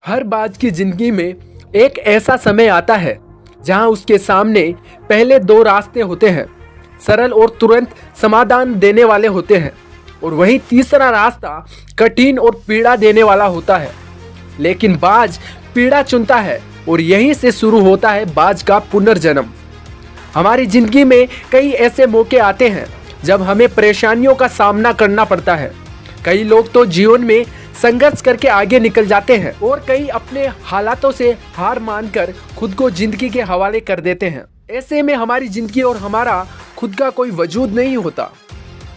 हर बाज की जिंदगी में एक ऐसा समय आता है जहां उसके सामने पहले दो रास्ते होते हैं, सरल और तुरंत समाधान देने वाले होते हैं, और वहीं तीसरा रास्ता कठिन और पीड़ा देने वाला होता है। लेकिन बाज पीड़ा चुनता है और यहीं से शुरू होता है बाज का पुनर्जन्म। हमारी जिंदगी में कई ऐसे मौके आते हैं जब हमें परेशानियों का सामना करना पड़ता है। कई लोग तो जीवन में संघर्ष करके आगे निकल जाते हैं और कई अपने हालातों से हार मानकर खुद को जिंदगी के हवाले कर देते हैं। ऐसे में हमारी जिंदगी और हमारा खुद का कोई वजूद नहीं होता।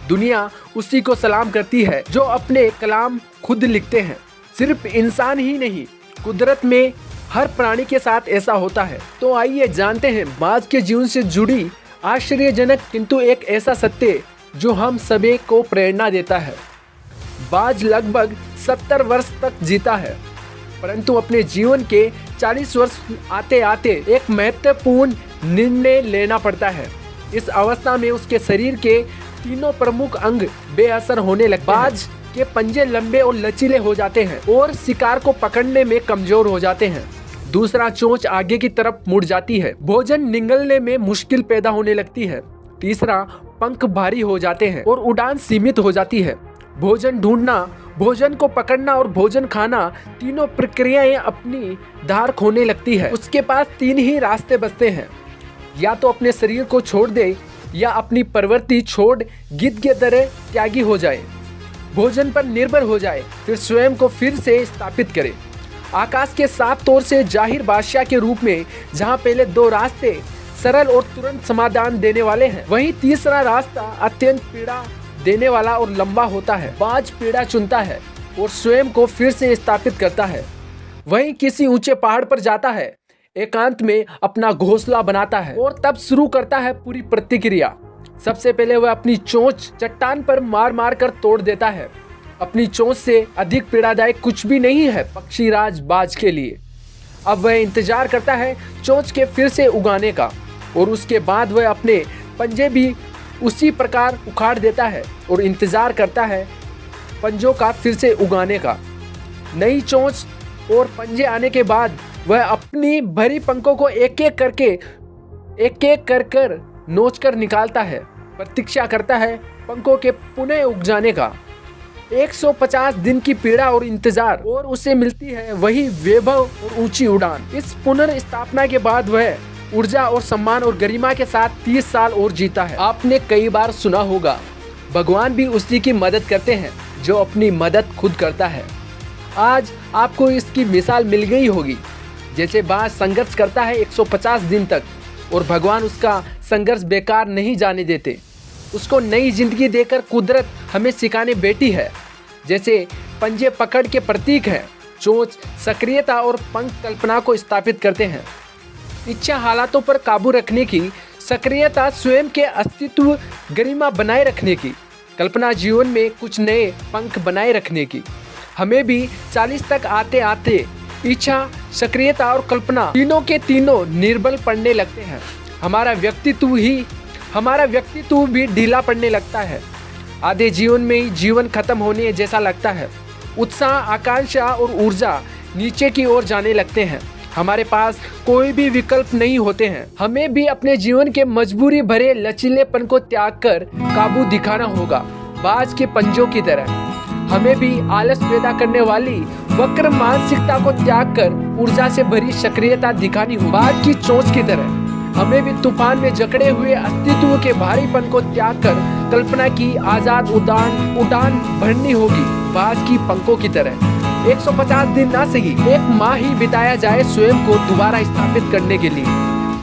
दुनिया उसी को सलाम करती है जो अपने कलाम खुद लिखते हैं। सिर्फ इंसान ही नहीं, कुदरत में हर प्राणी के साथ ऐसा होता है। तो आइए जानते हैं बाज के जीवन से जुड़ी आश्चर्यजनक किंतु एक ऐसा सत्य जो हम सभी को प्रेरणा देता है। बाज लगभग 70 वर्ष तक जीता है, परंतु अपने जीवन के 40 वर्ष आते आते एक महत्वपूर्ण निर्णय लेना पड़ता है। इस अवस्था में उसके शरीर के तीनों प्रमुख अंग बेअसर होने लगते हैं। बाज के पंजे लंबे और लचीले हो जाते हैं और शिकार को पकड़ने में कमजोर हो जाते हैं। दूसरा, चोंच आगे की तरफ मुड़ जाती है, भोजन निगलने में मुश्किल पैदा होने लगती है। तीसरा, पंख भारी हो जाते हैं और उड़ान सीमित हो जाती है। भोजन ढूंढना, भोजन को पकड़ना और भोजन खाना, तीनों प्रक्रियाएं अपनी धार खोने लगती है। उसके पास तीन ही रास्ते बचते हैं, या तो अपने शरीर को छोड़ दे, या अपनी प्रवृत्ति छोड़ गिद्ध की तरह त्यागी हो जाए, भोजन पर निर्भर हो जाए, फिर स्वयं को फिर से स्थापित करे आकाश के साफ तौर से जाहिर बादशाह के रूप में। जहां पहले दो रास्ते सरल और तुरंत समाधान देने वाले हैं, वहीं तीसरा रास्ता अत्यंत पीड़ा देने वाला और लंबा होता है। बाज पीड़ा चुनता है और स्वयं को फिर से स्थापित करता है। वहीं किसी ऊंचे पहाड़ पर जाता है, एकांत में अपना घोंसला बनाता है और तब शुरू करता है पूरी प्रतिक्रिया। सबसे पहले वह अपनी चोंच चट्टान पर मार मार कर तोड़ देता है। अपनी चोंच से अधिक पीड़ादायक कुछ भी नहीं है पक्षीराज बाज के लिए। अब वह इंतजार करता है चोंच के फिर से उगाने का, और उसके बाद वह अपने पंजे भी उसी प्रकार उखाड़ देता है और इंतजार करता है पंजों का फिर से उगाने का। नई चोंच और पंजे आने के बाद वह अपनी भरी पंखों को एक एक कर नोचकर निकालता है। प्रतीक्षा करता है पंखों के पुनः उग जाने का। 150 दिन की पीड़ा और इंतजार, और उसे मिलती है वही वैभव और ऊंची उड़ान। इस पुनर्स्थापना के बाद वह ऊर्जा और सम्मान और गरिमा के साथ 30 साल और जीता है। आपने कई बार सुना होगा, भगवान भी उसी की मदद करते हैं जो अपनी मदद खुद करता है। आज आपको इसकी मिसाल मिल गई होगी। जैसे बाज संघर्ष करता है 150 दिन तक, और भगवान उसका संघर्ष बेकार नहीं जाने देते। उसको नई जिंदगी देकर कुदरत हमें सिखाने बैठी है। जैसे पंजे पकड़ के प्रतीक है, चोंच सक्रियता और पंख कल्पना को स्थापित करते हैं। इच्छा हालातों पर काबू रखने की, सक्रियता स्वयं के अस्तित्व गरिमा बनाए रखने की, कल्पना जीवन में कुछ नए पंख बनाए रखने की। हमें भी 40 तक आते आते इच्छा, सक्रियता और कल्पना तीनों के तीनों निर्बल पड़ने लगते हैं। हमारा व्यक्तित्व भी ढीला पड़ने लगता है। आधे जीवन में ही जीवन खत्म होने जैसा लगता है। उत्साह, आकांक्षा और ऊर्जा नीचे की ओर जाने लगते हैं। हमारे पास कोई भी विकल्प नहीं होते हैं। हमें भी अपने जीवन के मजबूरी भरे लचीलेपन को त्याग कर काबू दिखाना होगा। बाज के पंजों की तरह हमें भी आलस पैदा करने वाली वक्र मानसिकता को त्याग कर ऊर्जा से भरी सक्रियता दिखानी होगी। बाज की चोंच की तरह हमें भी तूफान में जकड़े हुए अस्तित्व के भारीपन को त्याग कर कल्पना की आजाद उड़ान भरनी होगी। बाज की पंखों की तरह 150 दिन ना सही, एक माह ही बिताया जाए स्वयं को दोबारा स्थापित करने के लिए।